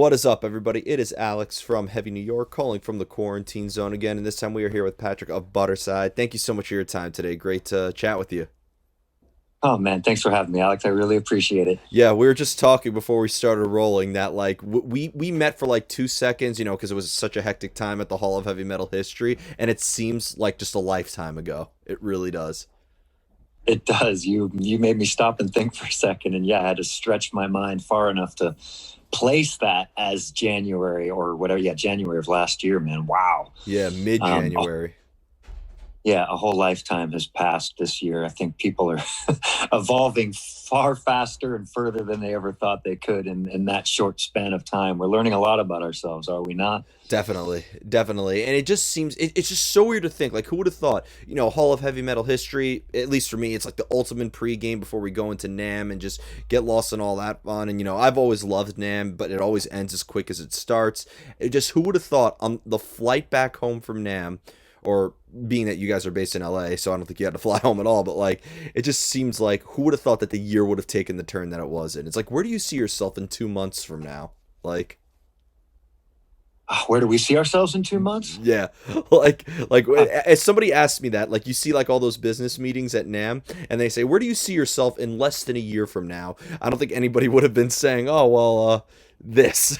What is up, everybody? It is Alex from Heavy New York, calling from the quarantine zone again, and this time we are here with Patrick of Budderside. Thank you so much for your time today. Great to chat with you. Oh man, thanks for having me, Alex. I really appreciate it. Yeah, we were just talking before we started rolling that we met for like 2 seconds, because it was such a hectic time at the Hall of Heavy Metal History, and it seems like just a lifetime ago. It really does. It does. You made me stop and think for a second, and yeah, I had to stretch my mind far enough to place that as January or whatever. Yeah, January of last year, man. Wow. Yeah, mid Um, January. yeah, a whole lifetime has passed this year. I think people are evolving far faster and further than they ever thought they could in that short span of time. We're learning a lot about ourselves, are we not? Definitely, definitely, and it just seems it's just so weird to think. Like, who would have thought? Hall of Heavy Metal History. At least for me, it's like the ultimate pregame before we go into Nam and just get lost in all that fun. And I've always loved Nam, but it always ends as quick as it starts. It just who would have thought on the flight back home from Nam, or being that you guys are based in LA, so I don't think you had to fly home at all. But like, it just seems like who would have thought that the year would have taken the turn that it was in? It's like, where do you see yourself in 2 months from now? Like. Where do we see ourselves in 2 months? Yeah, like Uh, as somebody asked me that, like you see like all those business meetings at NAM, and they say, "Where do you see yourself in less than a year from now?" I don't think anybody would have been saying, "Oh well, this."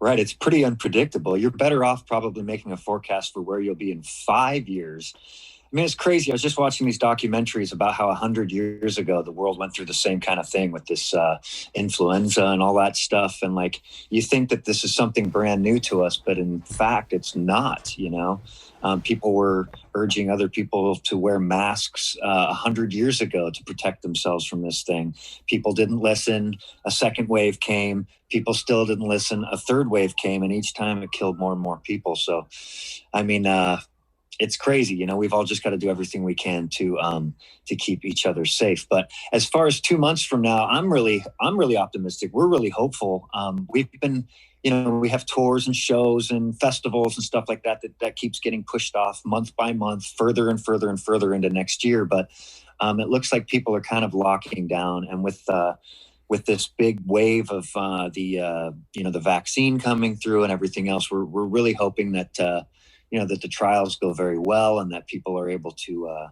Right. It's pretty unpredictable. You're better off probably making a forecast for where you'll be in 5 years. I mean, it's crazy. I was just watching these documentaries about how 100 years ago the world went through the same kind of thing with this influenza and all that stuff. And like, you think that this is something brand new to us, but in fact, it's not. People were urging other people to wear masks 100 years ago to protect themselves from this thing. People didn't listen. A second wave came. People still didn't listen. A third wave came, and each time it killed more and more people. So, I mean, it's crazy. We've all just got to do everything we can to keep each other safe. But as far as 2 months from now, I'm really optimistic. We're really hopeful. We've been, we have tours and shows and festivals and stuff like that keeps getting pushed off month by month, further and further and further into next year. But it looks like people are kind of locking down, and with this big wave of the vaccine coming through and everything else, we're really hoping that that the trials go very well and that people are able to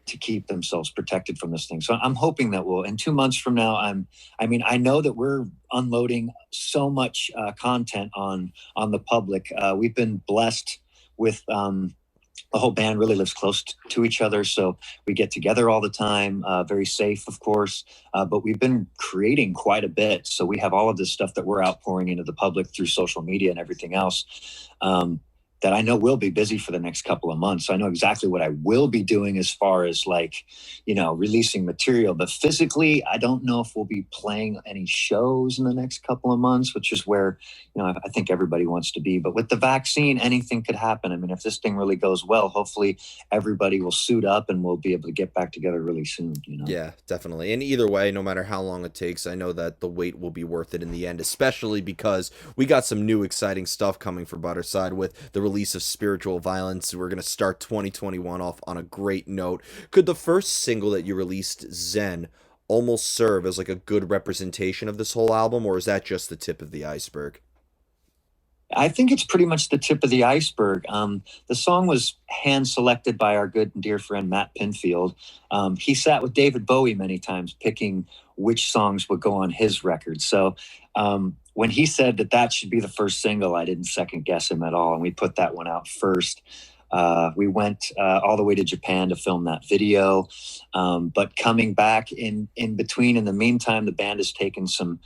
keep themselves protected from this thing. So I'm hoping that we'll in 2 months from now. I know that we're unloading so much content on the public. We've been blessed with. The whole band really lives close to each other, so we get together all the time, very safe, of course, but we've been creating quite a bit, so we have all of this stuff that we're outpouring into the public through social media and everything else, that I know will be busy for the next couple of months. So I know exactly what I will be doing as far as like, releasing material, but physically, I don't know if we'll be playing any shows in the next couple of months, which is where, I think everybody wants to be. But with the vaccine, anything could happen. I mean, if this thing really goes well, hopefully everybody will suit up and we'll be able to get back together really soon. Yeah, definitely. And either way, no matter how long it takes, I know that the wait will be worth it in the end, especially because we got some new exciting stuff coming for Butterside with the release of Spiritual Violence. We're going to start 2021 off on a great note. Could the first single that you released, Zen, almost serve as like a good representation of this whole album, or is that just the tip of the iceberg? I think it's pretty much the tip of the iceberg. The song was hand selected by our good and dear friend Matt Pinfield. He sat with David Bowie many times picking which songs would go on his record. So when he said that should be the first single, I didn't second guess him at all. And we put that one out first. We went all the way to Japan to film that video. But coming back in between, in the meantime, the band has some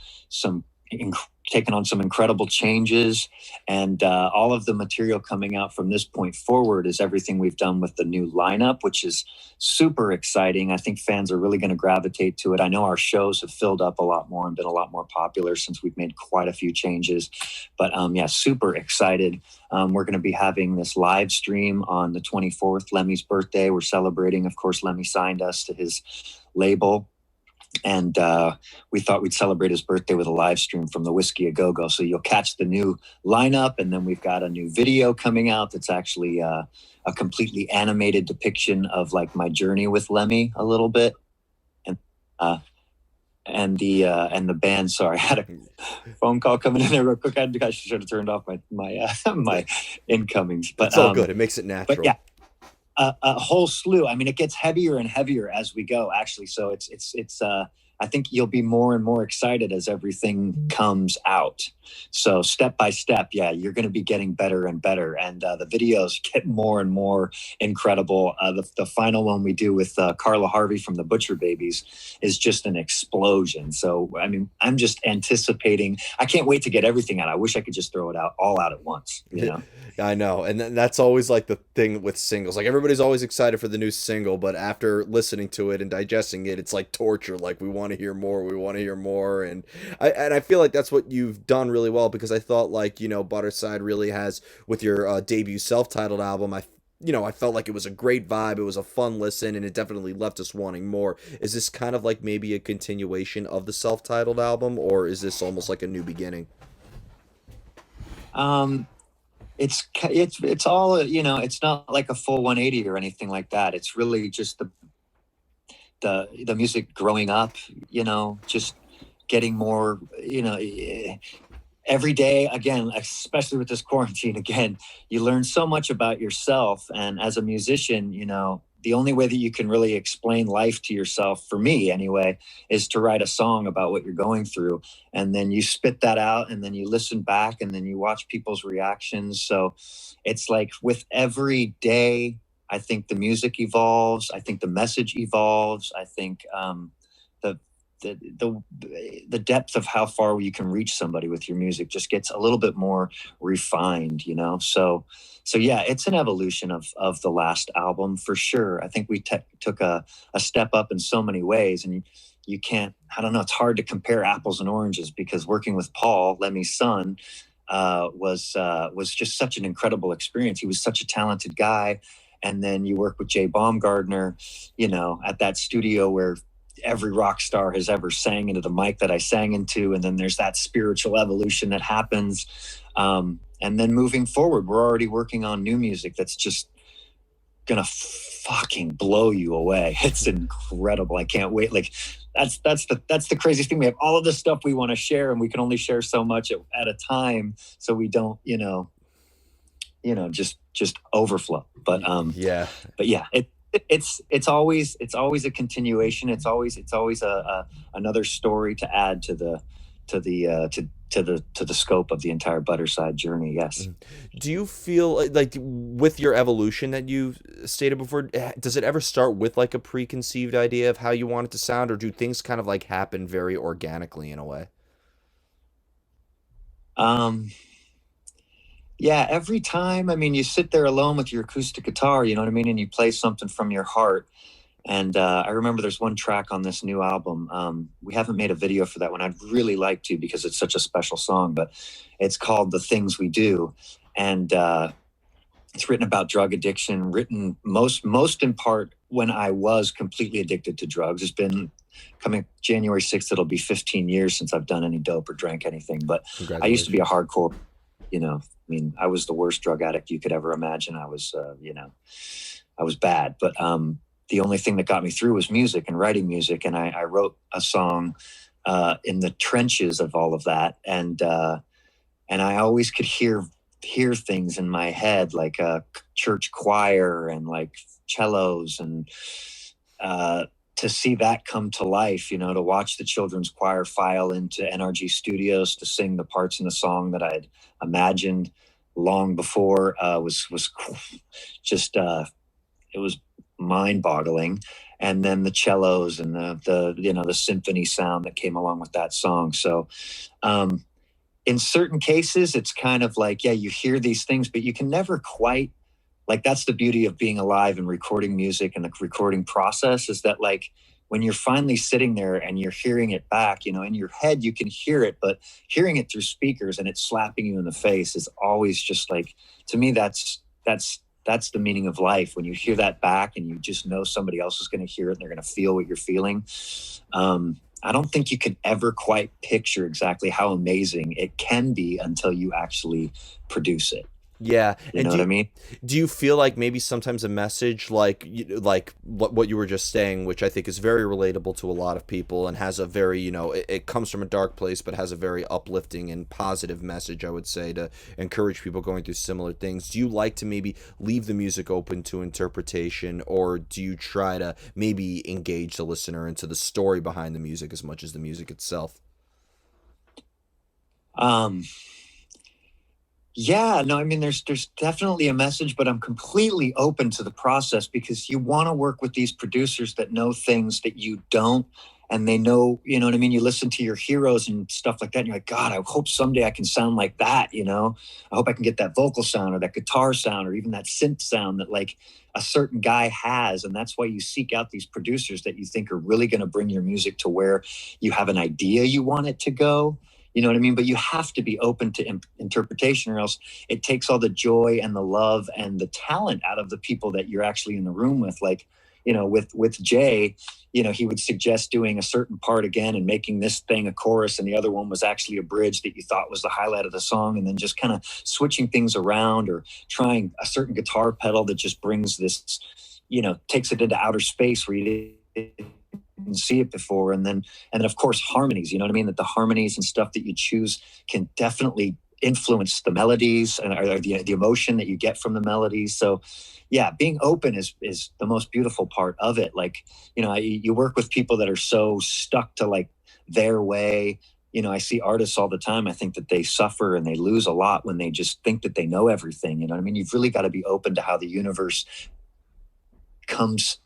taken on some incredible changes, and all of the material coming out from this point forward is everything we've done with the new lineup, which is super exciting. I think fans are really going to gravitate to it. I know our shows have filled up a lot more and been a lot more popular since we've made quite a few changes, but yeah, super excited. We're going to be having this live stream on the 24th, Lemmy's birthday. We're celebrating, of course. Lemmy signed us to his label, and we thought we'd celebrate his birthday with a live stream from the Whiskey A Go Go. So you'll catch the new lineup, and then we've got a new video coming out that's actually a completely animated depiction of like my journey with Lemmy a little bit, and and the band. Sorry, I had a phone call coming in there real quick. I should have turned off my my incomings. But It's all good. It makes it but natural. yeah, a whole slew. I mean, it gets heavier and heavier as we go, actually. So it's I think you'll be more and more excited as everything comes out. So step by step, yeah, you're going to be getting better and better, and the videos get more and more incredible. The final one we do with Carla Harvey from the Butcher Babies is just an explosion. So I mean, I'm just anticipating. I can't wait to get everything out. I wish I could just throw it out all out at once. You know. I know, and that's always like the thing with singles. Like everybody's always excited for the new single, but after listening to it and digesting it, it's like torture. Like we want to hear more, we want to hear more, and I feel like that's what you've done really well, because I thought, like, you know, Budderside really has, with your debut self-titled album. I felt like it was a great vibe. It was a fun listen, and it definitely left us wanting more. Is this kind of like maybe a continuation of the self-titled album, or is this almost like a new beginning? Um, it's all, you know, it's not like a full 180 or anything like that. It's really just the music growing up, you know, just getting more, you know, every day. Again, especially with this quarantine, again, you learn so much about yourself. And as a musician, you know, the only way that you can really explain life to yourself, for me anyway, is to write a song about what you're going through. And then you spit that out, and then you listen back, and then you watch people's reactions. So it's like with every day, I think the music evolves. I think the message evolves. I think the the depth of how far you can reach somebody with your music just gets a little bit more refined, you know. So yeah, it's an evolution of the last album for sure. I think we took a step up in so many ways, and you can't, I don't know, it's hard to compare apples and oranges, because working with Paul, Lemmy's son, was just such an incredible experience. He was such a talented guy. And then you work with Jay Baumgardner, you know, at that studio where every rock star has ever sang into the mic that I sang into. And then there's that spiritual evolution that happens. And then moving forward, we're already working on new music that's just gonna fucking blow you away. It's incredible. I can't wait. Like that's the craziest thing. We have all of this stuff we want to share, and we can only share so much at a time, so we don't, just overflow. But Yeah. but yeah, it's always a continuation. It's always a another story to add to the scope of the entire Budderside journey. Yes. Do you feel like with your evolution that you stated before, does it ever start with like a preconceived idea of how you want it to sound, or do things kind of like happen very organically in a way? Um, yeah, every time, I mean, you sit there alone with your acoustic guitar, you know what I mean, and you play something from your heart. And I remember there's one track on this new album. We haven't made a video for that one. I'd really like to, because it's such a special song, but it's called The Things We Do. And it's written about drug addiction, written most in part when I was completely addicted to drugs. It's been coming January 6th. It'll be 15 years since I've done any dope or drank anything. But I used to be a hardcore, I mean, I was the worst drug addict you could ever imagine. I was, I was bad. But the only thing that got me through was music and writing music. And I wrote a song in the trenches of all of that. And I always could hear things in my head, like a church choir and like cellos, and to see that come to life, to watch the children's choir file into NRG Studios to sing the parts in the song that I'd imagined long before was just it was mind-boggling. And then the cellos and the symphony sound that came along with that song. So in certain cases, it's kind of like, yeah, you hear these things, but you can never quite, like, that's the beauty of being alive and recording music and the recording process, is that, like, when you're finally sitting there and you're hearing it back, in your head, you can hear it, but hearing it through speakers and it's slapping you in the face is always just like, to me, that's the meaning of life. When you hear that back and you just know somebody else is going to hear it and they're going to feel what you're feeling. I don't think you can ever quite picture exactly how amazing it can be until you actually produce it. Yeah, You and know what I mean? do you feel like maybe sometimes a message like like what you were just saying, which I think is very relatable to a lot of people and has a very, it comes from a dark place but has a very uplifting and positive message, I would say, to encourage people going through similar things. Do you like to maybe leave the music open to interpretation, or do you try to maybe engage the listener into the story behind the music as much as the music itself? Um, Yeah, no, I mean, there's definitely a message, but I'm completely open to the process because you want to work with these producers that know things that you don't, and they know, you know what I mean? You listen to your heroes and stuff like that, and you're like, God, I hope someday I can sound like that, you know? I hope I can get that vocal sound or that guitar sound or even that synth sound that like a certain guy has. And that's why you seek out these producers that you think are really going to bring your music to where you have an idea you want it to go. You know what I mean? But you have to be open to interpretation, or else it takes all the joy and the love and the talent out of the people that you're actually in the room with. Like, with Jay, he would suggest doing a certain part again and making this thing a chorus, and the other one was actually a bridge that you thought was the highlight of the song, and then just kind of switching things around or trying a certain guitar pedal that just brings this, takes it into outer space where you didn't see it before. And then of course harmonies, you know what I mean, that the harmonies and stuff that you choose can definitely influence the melodies and or the emotion that you get from the melodies. So yeah, being open is the most beautiful part of it. Like, you work with people that are so stuck to like their way. I see artists all the time, I think that they suffer and they lose a lot when they just think that they know everything. You know what I mean? You've really got to be open to how the universe comes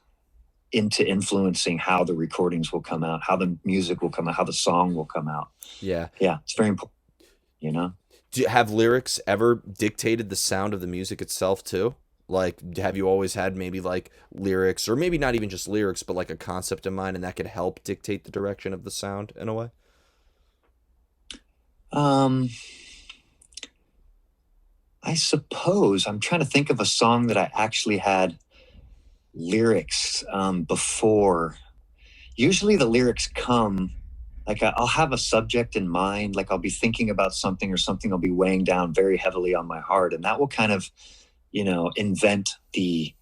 into influencing how the recordings will come out, how the music will come out, how the song will come out. Yeah. Yeah, it's very important, you know? Have lyrics ever dictated the sound of the music itself too? Like, have you always had maybe like lyrics, or maybe not even just lyrics, but like a concept in mind, and that could help dictate the direction of the sound in a way? Um, I suppose I'm trying to think of a song that I actually had lyrics before. Usually the lyrics come like I'll have a subject in mind, like I'll be thinking about something or something will be weighing down very heavily on my heart, and that will kind of, invent the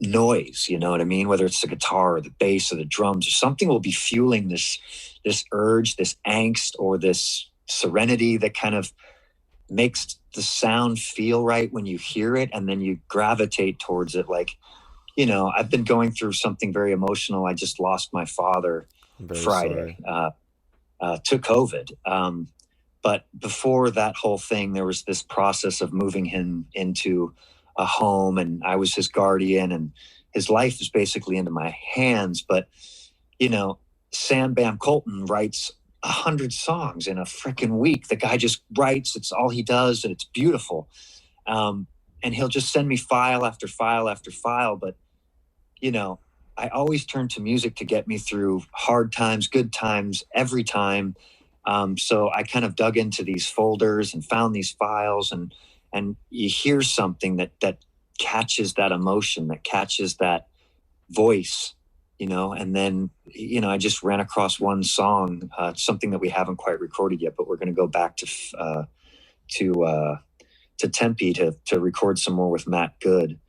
noise, you know what I mean? Whether it's the guitar or the bass or the drums or something will be fueling this urge, this angst, or this serenity that kind of makes the sound feel right when you hear it, and then you gravitate towards it. Like, I've been going through something very emotional. I just lost my father I'm very Friday sorry. to COVID. But before that whole thing, there was this process of moving him into a home, and I was his guardian, and his life is basically into my hands. But, you know, Sam Bam Colton writes 100 songs in a freaking week. The guy just writes, it's all he does, and it's beautiful. Um, and he'll just send me file after file after file. But, you know, I always turn to music to get me through hard times, good times, every time. So I kind of dug into these folders and found these files, and you hear something that catches that emotion, that catches that voice, and then, I just ran across one song, something that we haven't quite recorded yet, but we're going to go back to Tempe to record some more with Matt Good.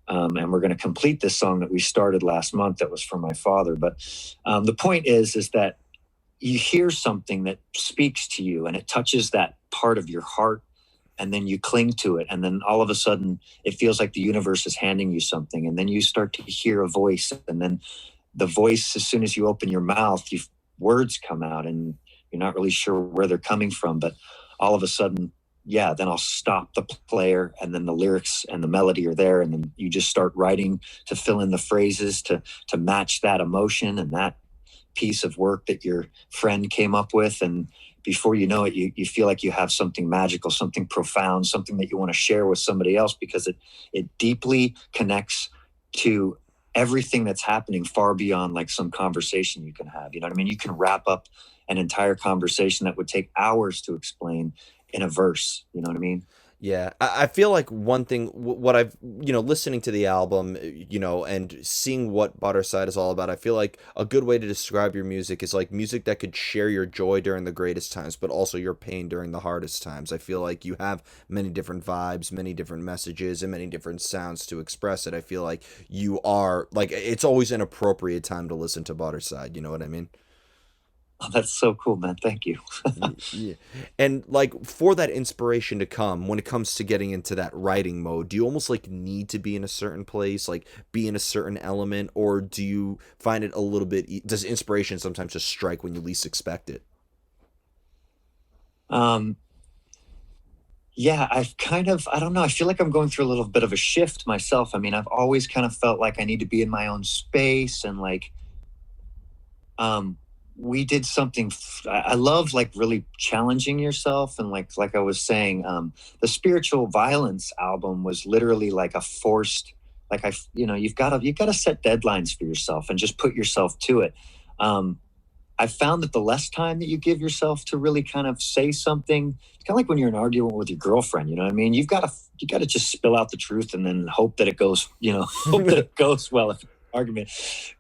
And we're going to complete this song that we started last month that was for my father. But the point is that you hear something that speaks to you and it touches that part of your heart, and then you cling to it, and then all of a sudden it feels like the universe is handing you something, and then you start to hear a voice, and then the voice, as soon as you open your mouth, words come out, and you're not really sure where they're coming from, but all of a sudden, yeah, then I'll stop the player, and then the lyrics and the melody are there, and then you just start writing to fill in the phrases to match that emotion and that piece of work that your friend came up with. And before you know it, you feel like you have something magical, something profound, something that you want to share with somebody else, because it deeply connects to everything that's happening far beyond like some conversation you can have. You know what I mean? You can wrap up an entire conversation that would take hours to explain in a verse. You know what I mean? Yeah, I feel like one thing, what I've, listening to the album, and seeing what Budderside is all about, I feel like a good way to describe your music is like music that could share your joy during the greatest times, but also your pain during the hardest times. I feel like you have many different vibes, many different messages, and many different sounds to express it. I feel like you are, like, it's always an appropriate time to listen to Budderside, you know what I mean? Oh, that's so cool, man. Thank you. Yeah. And like for that inspiration to come, when it comes to getting into that writing mode, do you almost like need to be in a certain place, like be in a certain element, or do you find it a little bit, does inspiration sometimes just strike when you least expect it? Um, yeah, I don't know. I feel like I'm going through a little bit of a shift myself. I mean, I've always kind of felt like I need to be in my own space and like, um, we did something. I love like really challenging yourself. And like I was saying, the Spiritual Violence album was literally like a forced, like you've got to set deadlines for yourself and just put yourself to it. Um, I found that the less time that you give yourself to really kind of say something, it's kind of like when you're in an argument with your girlfriend. You know what I mean? You got to just spill out the truth and then hope that it goes. Hope that it goes well. If argument,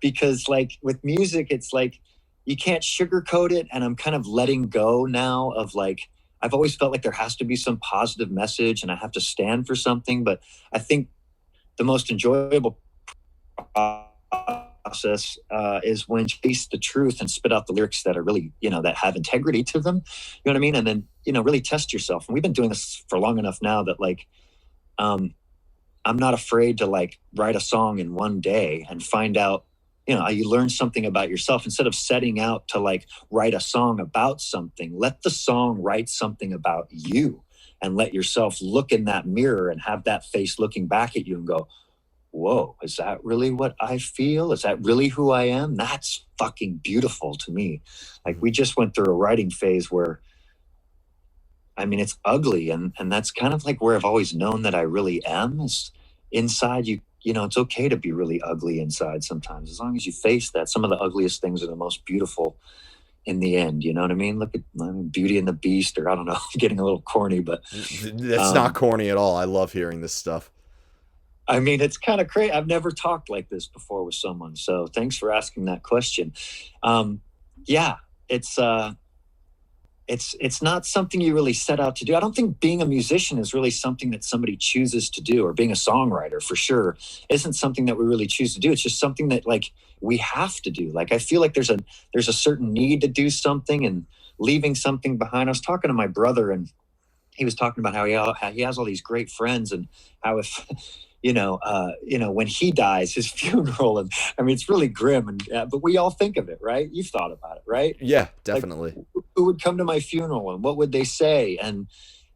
because like with music, it's like you can't sugarcoat it, and I'm kind of letting go now of like. I've always felt like there has to be some positive message, and I have to stand for something. But I think the most enjoyable process is when you face the truth and spit out the lyrics that are really, that have integrity to them. You know what I mean? And then, really test yourself. And we've been doing this for long enough now that like, um, I'm not afraid to like write a song in one day and find out, you learn something about yourself instead of setting out to like write a song about something. Let the song write something about you and let yourself look in that mirror and have that face looking back at you and go, whoa, is that really what I feel? Is that really who I am? That's fucking beautiful to me. Like we just went through a writing phase where, I mean, it's ugly. And that's kind of like where I've always known that I really am is inside it's okay to be really ugly inside sometimes, as long as you face that. Some of the ugliest things are the most beautiful in the end. You know what I mean? Look at Beauty and the Beast, or I don't know, getting a little corny, but That's not um, corny at all. I love hearing this stuff. I mean, it's kind of crazy. I've never talked like this before with someone, so thanks for asking that question. Um, yeah, it's it's not something you really set out to do. I don't think being a musician is really something that somebody chooses to do, or being a songwriter for sure isn't something that we really choose to do. It's just something that like we have to do. Like I feel like there's a certain need to do something and leaving something behind. I was talking to my brother, and he was talking about how he has all these great friends, and how if when he dies, his funeral, and I mean it's really grim, and but we all think of it, right? You've thought about it, right? Yeah, Like definitely. who would come to my funeral and what would they say? And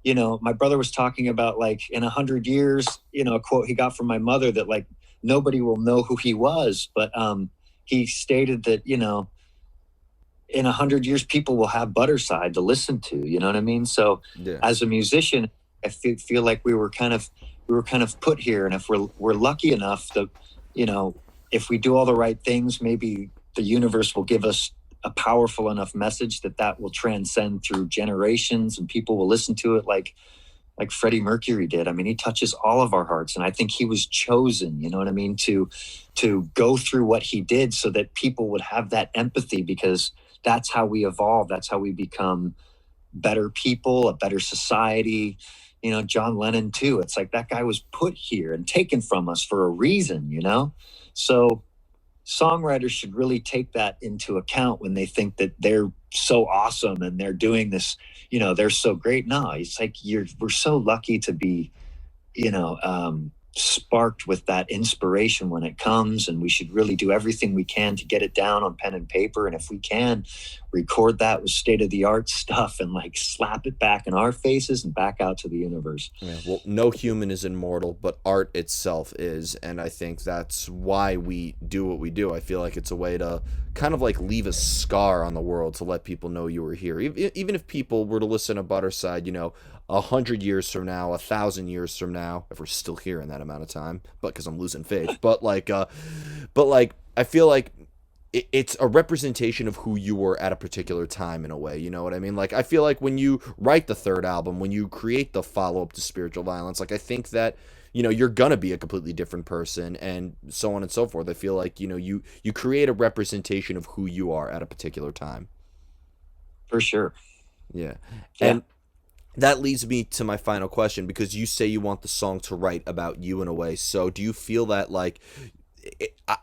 my brother was talking about like in 100 years, a quote he got from my mother that like nobody will know who he was, but he stated that in 100 years people will have Budderside to listen to. You know what I mean? So Yeah. as a musician, I feel like we were kind of put here, and if we're lucky enough that if we do all the right things, maybe the universe will give us a powerful enough message that will transcend through generations, and people will listen to it like Freddie Mercury did. I mean, he touches all of our hearts, and I think he was chosen, you know what I mean, to go through what he did so that people would have that empathy, because that's how we evolve. That's how we become better people, a better society. John Lennon too. It's like that guy was put here and taken from us for a reason. So songwriters should really take that into account when they think that they're so awesome and they're doing this, they're so great. No, it's like we're so lucky to be, sparked with that inspiration when it comes, and we should really do everything we can to get it down on pen and paper. And if we can record that with state of the art stuff and like slap it back in our faces and back out to the universe. Yeah, well, no human is immortal, but art itself is, and I think that's why we do what we do. I feel like it's a way to kind of like leave a scar on the world to let people know you were here. Even if people were to listen to Budderside, 100 years from now, 1,000 years from now, if we're still here in that amount of time, but because I'm losing faith. But like, I feel like it's a representation of who you were at a particular time in a way. You know what I mean? Like I feel like when you write the third album, when you create the follow up to Spiritual Violence, like I think that you're gonna be a completely different person and so on and so forth. I feel like you create a representation of who you are at a particular time. For sure. Yeah. Yeah. And that leads me to my final question, because you say you want the song to write about you in a way. So do you feel that like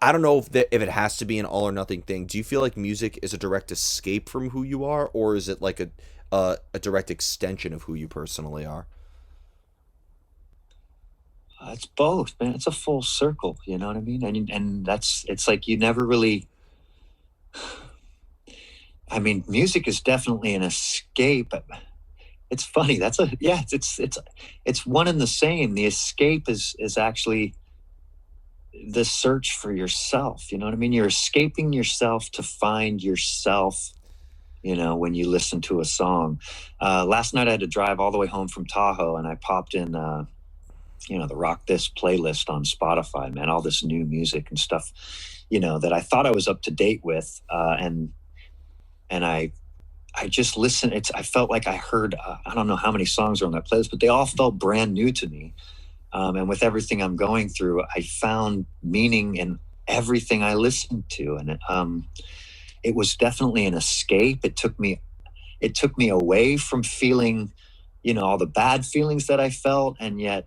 I don't know if it has to be an all or nothing thing. Do you feel like music is a direct escape from who you are, or is it like a direct extension of who you personally are? It's both, man. It's a full circle. You know what I mean? And that's it's like you never really. I mean, music is definitely an escape. It's funny. That's a yeah. It's one and the same. The escape is actually the search for yourself. You know what I mean? You're escaping yourself to find yourself. When you listen to a song. Last night I had to drive all the way home from Tahoe, and I popped in. The Rock This playlist on Spotify, man, all this new music and stuff, that I thought I was up to date with. And I just listened. I felt like I heard, I don't know how many songs are on that playlist, but they all felt brand new to me. And with everything I'm going through, I found meaning in everything I listened to. And it was definitely an escape. It took me away from feeling, all the bad feelings that I felt. And yet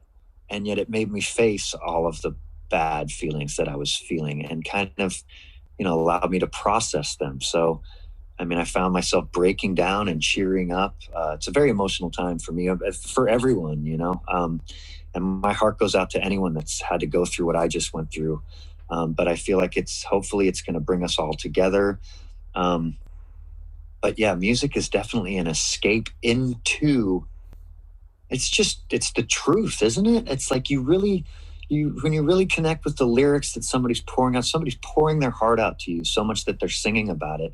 it made me face all of the bad feelings that I was feeling, and kind of, allowed me to process them. So, I mean, I found myself breaking down and cheering up. It's a very emotional time for me, for everyone, and my heart goes out to anyone that's had to go through what I just went through. But I feel like hopefully it's going to bring us all together. But yeah, music is definitely an escape into, it's the truth, isn't it? It's like when you really connect with the lyrics that somebody's pouring their heart out to you so much that they're singing about it.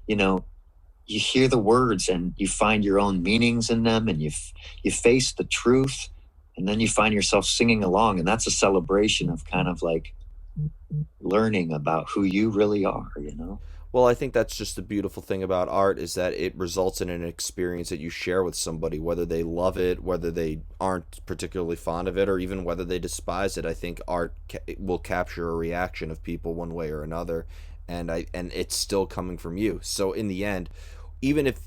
You hear the words and you find your own meanings in them, and you face the truth, and then you find yourself singing along. And that's a celebration of kind of like learning about who you really are. Well, I think that's just the beautiful thing about art, is that it results in an experience that you share with somebody, whether they love it, whether they aren't particularly fond of it, or even whether they despise it. I think art will capture a reaction of people one way or another, and it's still coming from you. So in the end, even if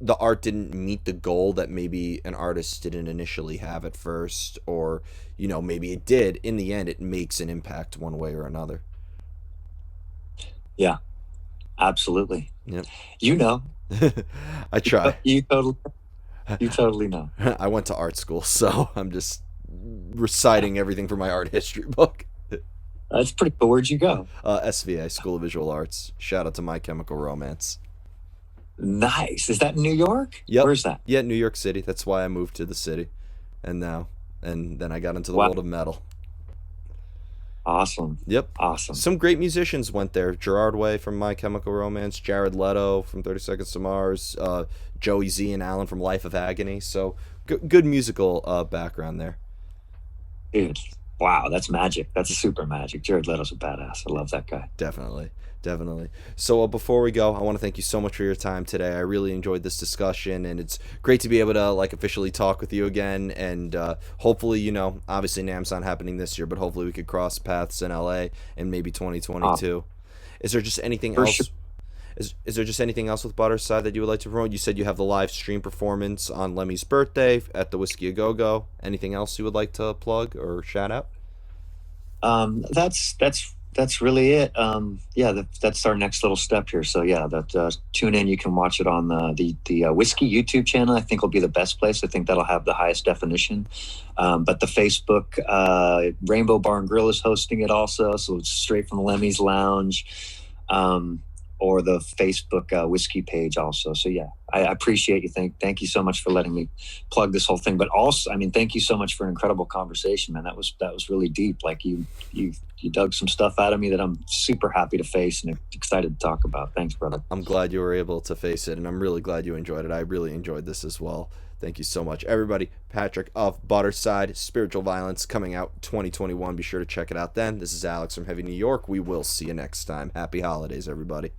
the art didn't meet the goal that maybe an artist didn't initially have at first, or maybe it did, in the end it makes an impact one way or another. Yeah. Absolutely. Yep. You know. I try. You totally know. I went to art school, so I'm just reciting everything from my art history book. That's pretty cool. Where'd you go? SVA, School of Visual Arts. Shout out to My Chemical Romance. Nice. Is that in New York? Yep. Where's that? Yeah, New York City. That's why I moved to the city. And then I got into the Wow. world of metal. Awesome. Yep. Awesome. Some great musicians went there. Gerard Way from My Chemical Romance, Jared Leto from 30 Seconds to Mars, Joey Z and Alan from Life of Agony. So good musical background there. Dude. Wow, that's magic. That's super magic. Jared Leto's a badass. I love that guy. Definitely. Definitely. So before we go, I want to thank you so much for your time today. I really enjoyed this discussion, and it's great to be able to like officially talk with you again. And hopefully, obviously NAMM's not happening this year, but hopefully we could cross paths in LA in maybe 2022. Is there just anything For else? sure. Is there just anything else with Budderside that you would like to promote? You said you have the live stream performance on Lemmy's birthday at the Whiskey A Go Go. Anything else you would like to plug or shout out? That's really it. Yeah, that's our next little step here. So yeah, tune in. You can watch it on the Whiskey YouTube channel. I think will be the best place. I think that'll have the highest definition. But the Facebook Rainbow Bar and Grill is hosting it also, so it's straight from Lemmy's Lounge. Or the Facebook whiskey page also. So yeah, I appreciate you. Thank you so much for letting me plug this whole thing. But also, I mean, thank you so much for an incredible conversation, man. That was really deep. Like you dug some stuff out of me that I'm super happy to face and excited to talk about. Thanks, brother. I'm glad you were able to face it, and I'm really glad you enjoyed it. I really enjoyed this as well. Thank you so much, everybody. Patrick of Budderside, Spiritual Violence, coming out 2021. Be sure to check it out then. This is Alex from Heavy New York. We will see you next time. Happy holidays, everybody.